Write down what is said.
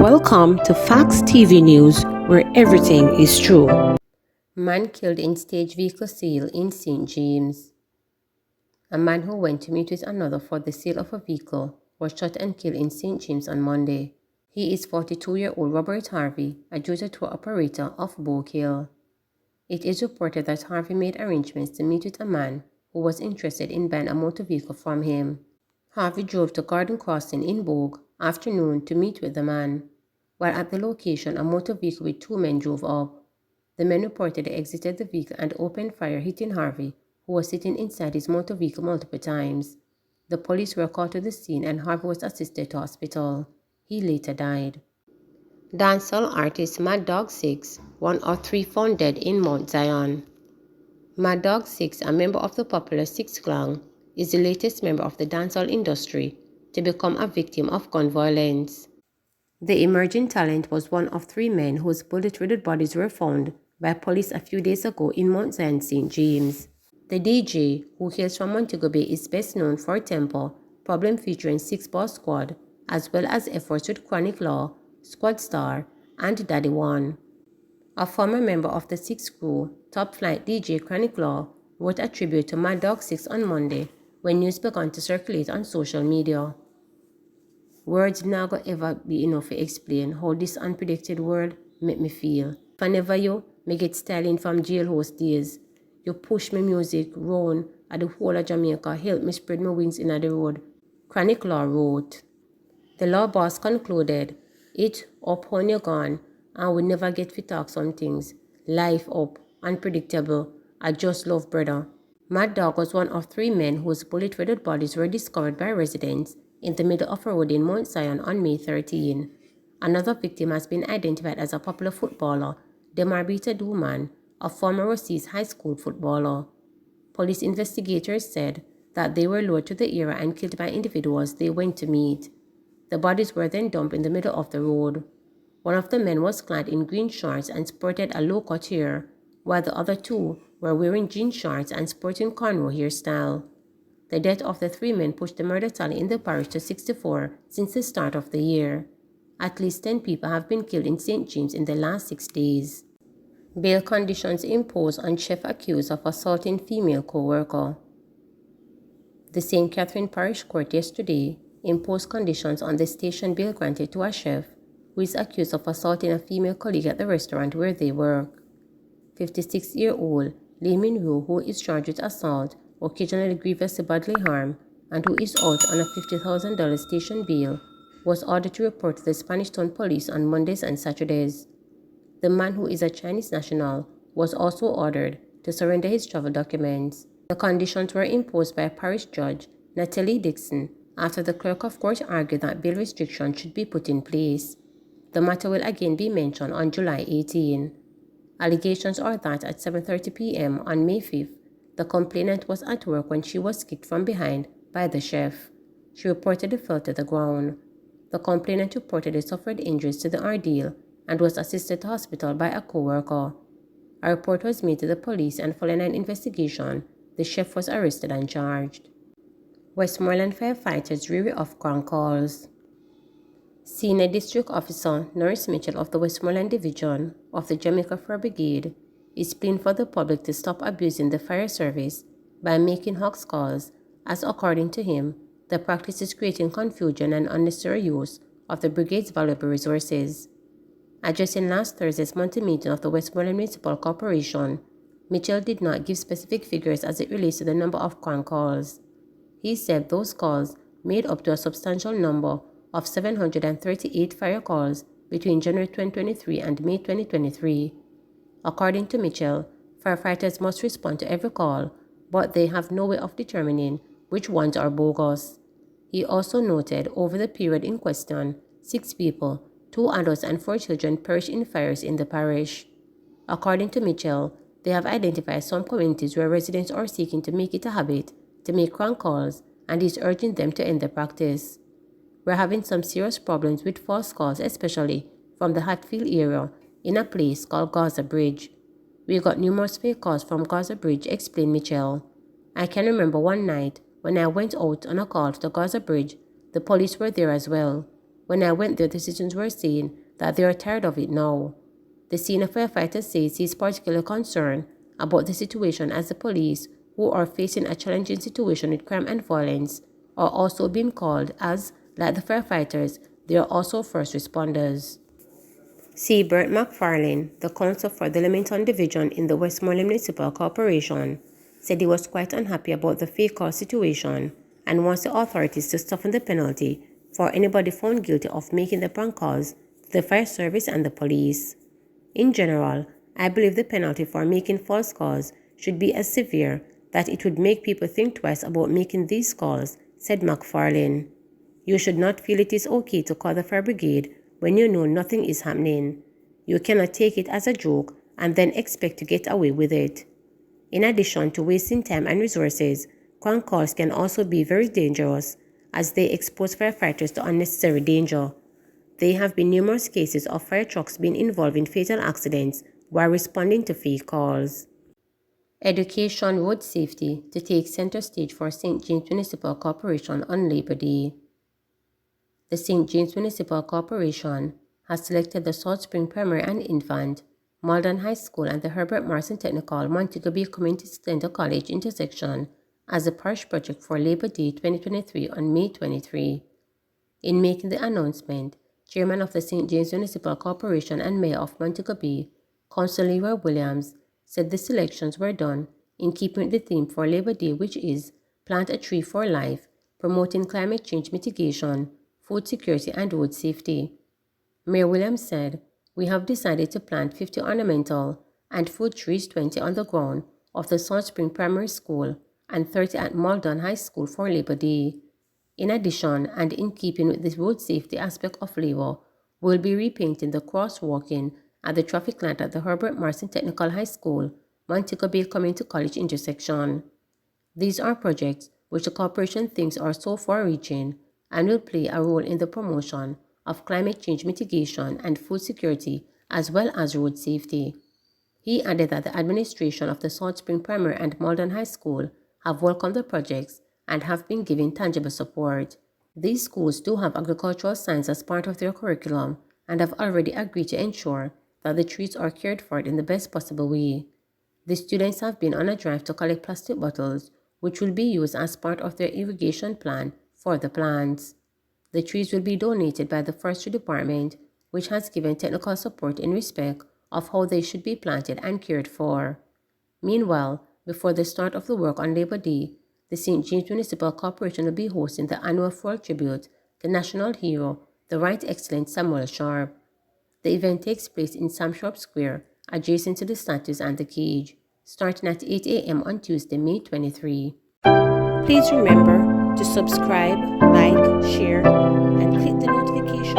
Welcome to Facts TV News, where everything is true. Man killed in stage vehicle sale in St. James. A man who went to meet with another for the sale of a vehicle was shot and killed in St. James on Monday. He is 42-year-old Robert Harvey, a Jota tour operator of Bogue Hill. It is reported that Harvey made arrangements to meet with a man who was interested in buying a motor vehicle from him. Harvey drove to Garden Crossing in Bogue afternoon to meet with the man. While at the location, a motor vehicle with two men drove up. The men reportedly exited the vehicle and opened fire, hitting Harvey, who was sitting inside his motor vehicle multiple times. The police were called to the scene and Harvey was assisted to hospital. He later died. Dancehall artist Mad Dog 6, one of three found dead in Mount Zion. Mad Dog 6, a member of the popular Six Clan, is the latest member of the dancehall industry to become a victim of gun violence. The emerging talent was one of three men whose bullet-riddled bodies were found by police a few days ago in Mount Zion, St. James. The DJ, who hails from Montego Bay, is best known for Tempo, Problem featuring Six Ball Squad, as well as efforts with Chronic Law, Squad Star, and Daddy One. A former member of the Six crew, top flight DJ Chronic Law, wrote a tribute to Mad Dog 6 on Monday when news began to circulate on social media. Words never ever be enough to explain how this unpredicted world make me feel. Whenever you me get styling from jailhouse days, you push me music round at the whole of Jamaica, help me spread my wings in the road. Chronic Law wrote. The law boss concluded, it up when you're gone, and we never get to talk some things. Life up, unpredictable, I just love brother. Mad Dog was one of three men whose bullet-riddled bodies were discovered by residents in the middle of a road in Mount Zion on May 13. Another victim has been identified as a popular footballer, Demarbita Duman, a former Rossi's high school footballer. Police investigators said that they were lured to the area and killed by individuals they went to meet. The bodies were then dumped in the middle of the road. One of the men was clad in green shorts and sported a low-cut hair, while the other two were wearing jean shorts and sporting cornrow hairstyle. The death of the three men pushed the murder tally in the parish to 64 since the start of the year. At least 10 people have been killed in St. James in the last 6 days. Bail conditions imposed on chef accused of assaulting female co-worker. The St. Catherine Parish Court yesterday imposed conditions on the station bail granted to a chef who is accused of assaulting a female colleague at the restaurant where they work. 56-year-old Lee Min Woo, who is charged with assault, occasionally grievously bodily harm, and who is out on a $50,000 station bail, was ordered to report to the Spanish Town Police on Mondays and Saturdays. The man, who is a Chinese national, was also ordered to surrender his travel documents. The conditions were imposed by parish judge Natalie Dixon after the clerk of court argued that bail restrictions should be put in place. The matter will again be mentioned on July 18. Allegations are that at 7:30 p.m. on May 5th, the complainant was at work when she was kicked from behind by the chef. She reportedly fell to the ground. The complainant reportedly suffered injuries to the ordeal and was assisted to hospital by a co-worker. A report was made to the police and following an investigation, the chef was arrested and charged. Westmoreland firefighters weary of crank calls. Senior District Officer Norris Mitchell of the Westmoreland Division of the Jamaica Fire Brigade is pleading for the public to stop abusing the fire service by making hoax calls, as according to him, the practice is creating confusion and unnecessary use of the brigade's valuable resources. Addressing last Thursday's monthly meeting of the Westmoreland Municipal Corporation, Mitchell did not give specific figures as it relates to the number of crank calls. He said those calls made up to a substantial number of 738 fire calls between January 2023 and May 2023. According to Mitchell, firefighters must respond to every call, but they have no way of determining which ones are bogus. He also noted over the period in question, 6 people, 2 adults and 4 children perished in fires in the parish. According to Mitchell, they have identified some communities where residents are seeking to make it a habit to make crank calls, and is urging them to end the practice. We're having some serious problems with false calls, especially from the Hatfield area in a place called Gaza Bridge. We got numerous fake calls from Gaza Bridge, explained Mitchell. I can remember one night when I went out on a call to Gaza Bridge, the police were there as well. When I went there, the citizens were saying that they are tired of it now. The senior firefighter says he is particularly concerned about the situation as the police, who are facing a challenging situation with crime and violence, are also being called as, like the firefighters, they are also first responders. C. Bert McFarlane, the counsel for the Leamington Division in the Westmoreland Municipal Corporation, said he was quite unhappy about the fake call situation and wants the authorities to soften the penalty for anybody found guilty of making the prank calls to the fire service and the police. In general, I believe the penalty for making false calls should be as severe that it would make people think twice about making these calls, said McFarlane. You should not feel it is okay to call the fire brigade when you know nothing is happening. You cannot take it as a joke and then expect to get away with it. In addition to wasting time and resources, prank calls can also be very dangerous as they expose firefighters to unnecessary danger. There have been numerous cases of fire trucks being involved in fatal accidents while responding to fake calls. Education road safety to take center stage for St. James Municipal Corporation on Labor Day. The St. James Municipal Corporation has selected the Salt Spring Primary and Infant, Malden High School and the Herbert Marson Technical Montego Bay Community Center College intersection as a parish project for Labor Day 2023 on May 23. In making the announcement, Chairman of the St. James Municipal Corporation and Mayor of Montego Bay, Councillor Leroy Williams, said the selections were done in keeping with the theme for Labor Day, which is Plant a Tree for Life, promoting climate change mitigation, food security and road safety. Mayor Williams said, "We have decided to plant 50 ornamental and fruit trees, 20 on the ground of the Salt Spring Primary School and 30 at Malden High School for Labor Day. In addition, and in keeping with the road safety aspect of labor, we'll be repainting the crosswalking at the traffic light at the Herbert Marson Technical High School, Montego Bay Community College intersection. These are projects which the corporation thinks are so far-reaching and will play a role in the promotion of climate change mitigation and food security as well as road safety." He added that the administration of the Salt Spring Primary and Malden High School have welcomed the projects and have been given tangible support. These schools do have agricultural science as part of their curriculum and have already agreed to ensure that the trees are cared for in the best possible way. The students have been on a drive to collect plastic bottles, which will be used as part of their irrigation plan for the plants. The trees will be donated by the Forestry Department, which has given technical support in respect of how they should be planted and cared for. Meanwhile, before the start of the work on Labor Day, the St. James Municipal Corporation will be hosting the annual full tribute to national hero, the Right Excellent Samuel Sharp. The event takes place in Sam Sharp Square, adjacent to the statues and the cage, starting at 8 a.m. on Tuesday, May 23. Please remember to subscribe, like, share, and click the notification